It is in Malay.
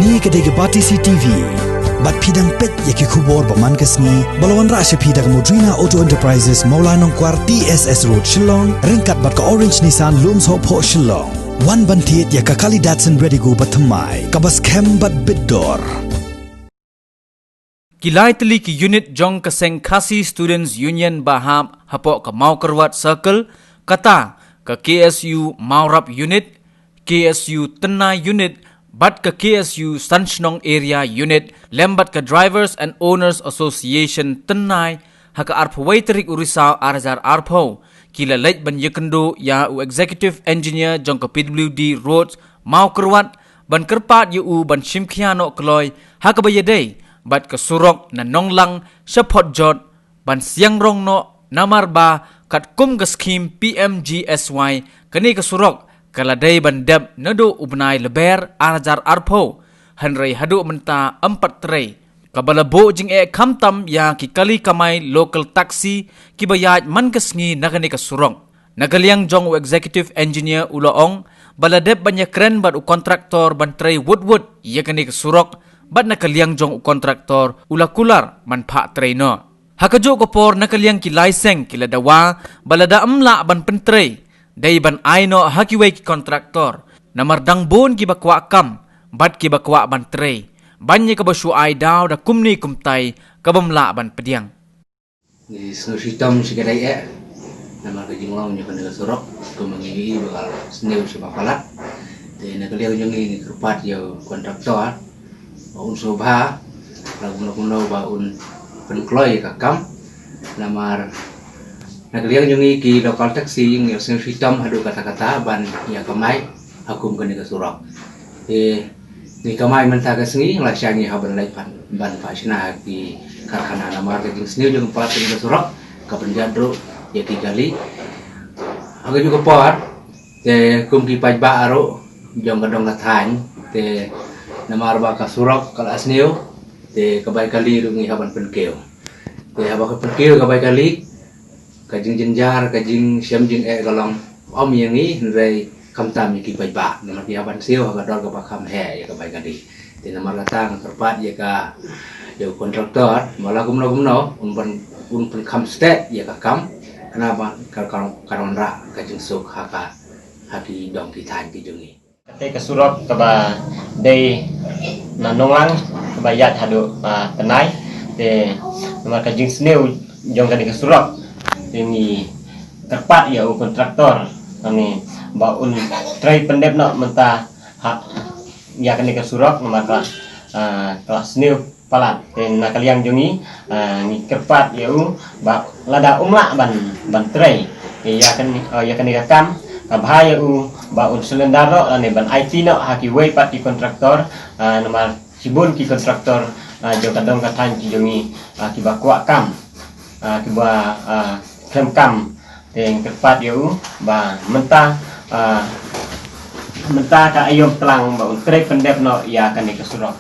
Ni kedai Bati CTV. Bat pidang pet yaki kubor paman kesni. Balawan rasya pidang Modrina Auto Enterprises Maulanong Kwar TSS Road Shillong. Ringkat bat ka Orange Nissan Lums Hop Ho Shillong. Wan bantiet yaka kali Datsun ready go batamai. Kabas kem bat bidor. Kilai teli ki unit jong keseng Khasi Students Union Baham hapok ke Mau Kerwat Circle kata ke KSU Maurap Unit, KSU Tenai Unit, bat ke KSU Sanchnong Area Unit, lembat ke Drivers and Owners Association Tenai haka arpawai terik urisau arzar arpau kila lej ban yekendo ya u Executive Engineer jong ke PWD Roads Mau Kerwat ban kerpat yu ban shimkhiano kloy haka bayadei bat ke surok na nonglang sepot jot ban siang rong no namar ba kat kum ke skim PMGSY kini ke surok kaladai ban deb nado ubnai leber arajar arpo hanrei hadu menta 4 trei kabalabo jing kamtam ya ki kali kamai local taxi ki bayaj man kesngi nagani ke surok nagaliang jong executive engineer uloong baladeb banyak kren bat u kontraktor ban trei wood ya kini ke surok bat nakaliang jong kontraktor ulakular man pak trainer. Hakajo kopor nakaliang ki license kila dawa balada amla ban pentrei dai ban aino hakiway ki kontraktor namardang bon ki bakwa kam bat ki bakwa ban trei banye ka basu ai daw da kumni kumtai kabamla ban pediang. Ni sistem sikadai namar ka jinglong nya kan sorok kumangi bakal sneu sebapalat de nakaliang jong ni kerpat yo kontraktor unsur bah lagu baun penkloy kakam namar nagaliang jungi ki lokal taksi yang sing hitam hadu kata-kata ban ya kamai hakum kene kasurok ni kamai menta kasngi laksani haban laipan ban pasna ki karkhana namar ke sini jung plat kene kasurok kapan jadro ya tigali aga juga por kum ki pajba aro jong kadong kathan namar ba kasurok kal asneu te kabay kali rungi haban penkeu te habak penkeu kabay kali kajing jenjar kajing siam jing galong om yang ni rei kamtam ki pai ba namar ki haban siu haga dol ka kham he ya kabay kali te namar latang terpat ya ka yo kontraktor mala gumno un kham state ya ka kam kenapa karon ra kajing suk haka haki dong ki than ki jungi Kate kesurok keba day nanonglang kebayat hadu tenai de nomor kajing sneu jong kani kesurok ini terpat ya kontraktor kani baun trai pendep nak menta hak ya kani kesurok nomor kelas sneu palat dan nakaliang jongi ni kerpat ya ba lada umla ban trai ya kani kakam bahaya baun selendaro ane ban IT no haki way pati kontraktor nomor sibun ki kontraktor jo kadang katan ki jongi ki bakwa kam ki ba kam teng kerpat yo ba menta ka ayom telang baun trek pendep no ya kan ke surok